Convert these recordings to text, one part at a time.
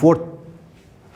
4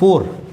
4،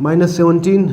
-17،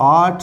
8،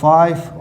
5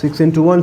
6 × 1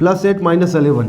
+8 -11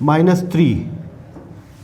-3.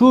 2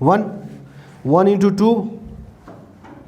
1 × 2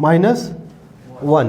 -1.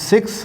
6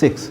6.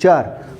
4.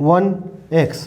1x.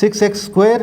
6x².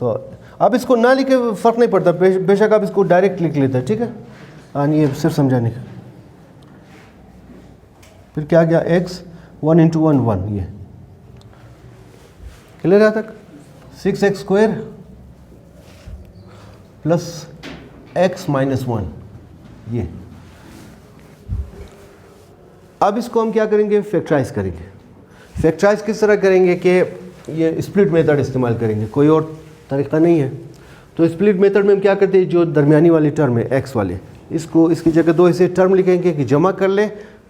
तो अब इसको ना लिखे फ़र्क नहीं पड़ता, बेशक आप इसको डायरेक्ट लिख लेते हैं, ठीक है। हाँ, ये सिर्फ समझाने का। फिर क्या गया, x 1 × 1 1, ये क्लियर है तक। 6x² प्लस x - 1, ये। अब इसको हम क्या करेंगे, फैक्टराइज करेंगे। फैक्टराइज किस तरह करेंगे कि ये स्प्लिट मेथड इस्तेमाल करेंगे, कोई और तरीका नहीं है। तो स्प्लिट मेथड में हम क्या करते हैं, जो दरमियानी वाली टर्म है x वाले, इसको इसकी जगह दो ऐसे टर्म लिखेंगे कि जमा कर ले,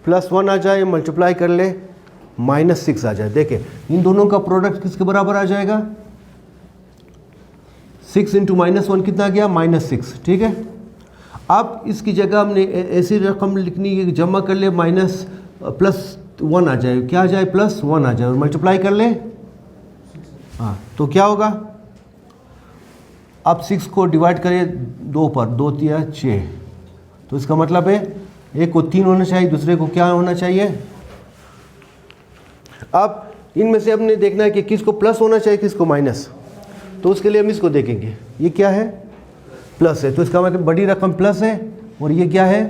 +1 आ जाए, मल्टीप्लाई कर ले, -6 आ जाए। देखें इन दोनों का प्रोडक्ट किसके बराबर आ जाएगा, 6 × -1 कितना गया, -6, ठीक है। अब इसकी जगह हमने ऐसी रकम लिखनी है कि जमा कर ले, +1 आ जाए, क्या आ जाए, +1 आ जाए, और मल्टीप्लाई कर ले, हाँ, तो क्या होगा, अब 6 को डिवाइड करें 2 पर, 2 × 3 = 6, तो इसका मतलब है एक को 3 होना चाहिए, दूसरे को क्या होना चाहिए। अब इनमें से हमने देखना है कि किसको प्लस होना चाहिए, किसको माइनस। तो उसके लिए हम इसको देखेंगे, ये क्या है, प्लस है, तो इसका मतलब बड़ी रकम प्लस है, और ये क्या है,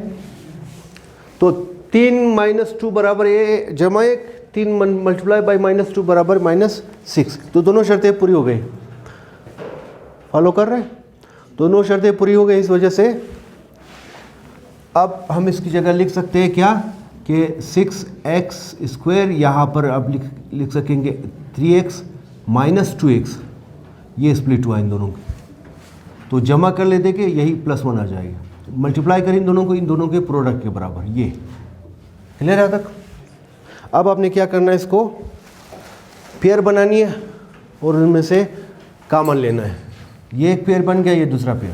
तो 3 - 2 बराबर ये जमा 1, 3 मल्टीप्लाई बाई -2 बराबर -6। तो दोनों शर्तें पूरी हो गई, फॉलो कर रहे हैं, दोनों शर्तें पूरी हो गई। इस वजह से अब हम इसकी जगह लिख सकते हैं क्या, कि 6x², यहाँ पर अब लिख सकेंगे 3x - 2x, ये स्प्लिट हुआ इन दोनों का, तो जमा कर लेते कि यही +1 आ जाएगा, मल्टीप्लाई करें इन दोनों को, इन दोनों के प्रोडक्ट के बराबर, ये क्लियर है तक। अब आपने क्या करना है, इसको पेयर बनानी है और उनमें से कॉमन लेना है। ये एक पेयर बन गया, ये दूसरा पेयर।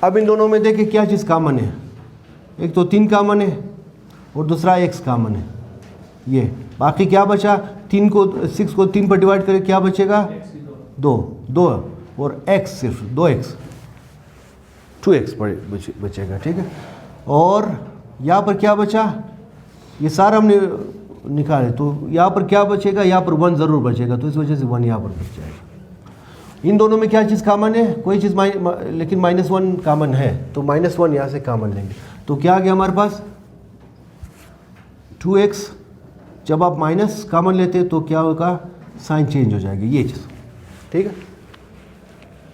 अब इन दोनों में देखिए क्या चीज़ कॉमन है, एक तो 3 कॉमन है और दूसरा x कॉमन है, ये बाकी क्या बचा, 6 को 3 पर डिवाइड करें, क्या बचेगा, 2 और x सिर्फ 2x, 2x बचेगा, ठीक है। और यहाँ पर क्या बचा, ये सारा हमने निकाले, तो यहाँ पर क्या बचेगा, यहाँ पर 1 ज़रूर बचेगा, तो इस वजह से 1 यहाँ पर बच जाएगा। इन दोनों में क्या चीज़ कॉमन है, कोई चीज़ लेकिन -1 कॉमन है, तो -1 यहाँ से कॉमन लेंगे, तो क्या आ गया हमारे पास, 2x। जब आप माइनस कॉमन लेते तो क्या होगा, साइन चेंज हो जाएगी, ये चीज़, ठीक है।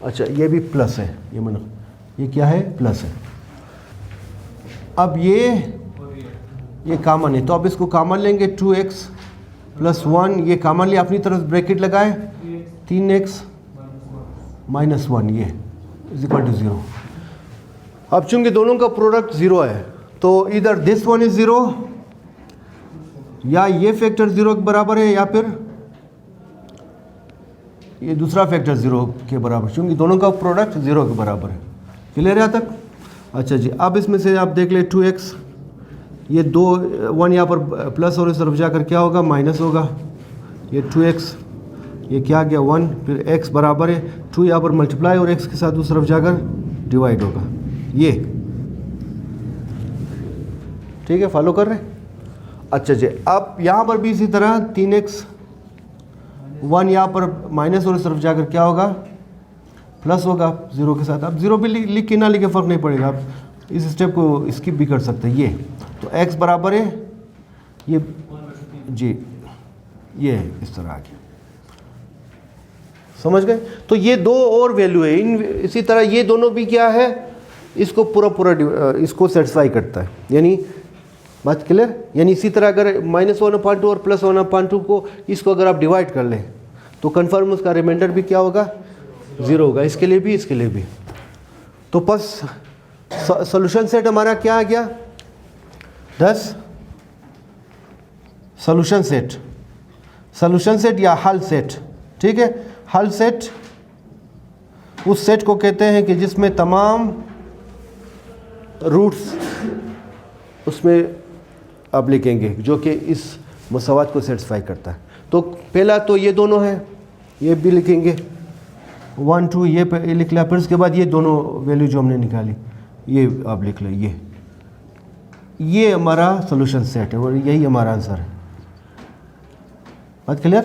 अच्छा, ये भी प्लस है, ये मानो ये क्या है, प्लस है। अब ये कॉमन है, तो अब इसको कॉमन लेंगे, 2x + 1, ये कॉमन ले, अपनी तरफ ब्रैकेट लगाए, 3x - 1, ये = 0। अब चूंकि दोनों का प्रोडक्ट 0 है, तो इधर दिस वन इज 0, या ये फैक्टर 0 के बराबर है, या फिर ये दूसरा फैक्टर 0 के बराबर, क्योंकि दोनों का प्रोडक्ट 0 के बराबर है। क्लियर है तक। अच्छा जी, अब इसमें से आप देख ले 2x, ये 1 यहाँ पर प्लस और इस तरफ जाकर क्या होगा, माइनस होगा, ये 2x, ये क्या गया 1, फिर x बराबर है 2, यहाँ पर मल्टीप्लाई और x के साथ उस तरफ जाकर डिवाइड होगा, ये ठीक है, फॉलो कर रहे हैं। अच्छा जी, अब यहाँ पर भी इसी तरह 3x, 1 यहाँ पर माइनस और इस तरफ जाकर क्या होगा, प्लस होगा 0 के साथ। अब 0 भी लिख के ना लिखे फ़र्क नहीं पड़ेगा, आप इस स्टेप को स्किप भी कर सकते हैं। ये तो x बराबर है ये जी, ये इस तरह आ गया, समझ गए। तो ये 2 और वैल्यू है, इसी तरह ये दोनों भी क्या है, इसको पूरा इसको सेटिस्फाई करता है, यानी बात क्लियर। यानी इसी तरह अगर -1/2 और +1/2 को इसको अगर आप डिवाइड कर लें तो कन्फर्म उसका रिमाइंडर भी क्या होगा, 0 होगा, इसके लिए भी इसके लिए भी। तो बस सॉल्यूशन सेट हमारा क्या आ गया, 10 सॉल्यूशन सेट या हल सेट, ठीक है। हल सेट उस सेट को कहते हैं कि जिसमें तमाम रूट्स उसमें आप लिखेंगे जो कि इस मसवात को सेटिस्फाई करता है। तो पहला तो ये दोनों है, ये भी लिखेंगे 1 2, ये लिख लिया, फिर उसके बाद ये दोनों वैल्यू जो हमने निकाली ये आप लिख लें, ये हमारा सॉल्यूशन सेट है और यही हमारा आंसर है। बात क्लियर।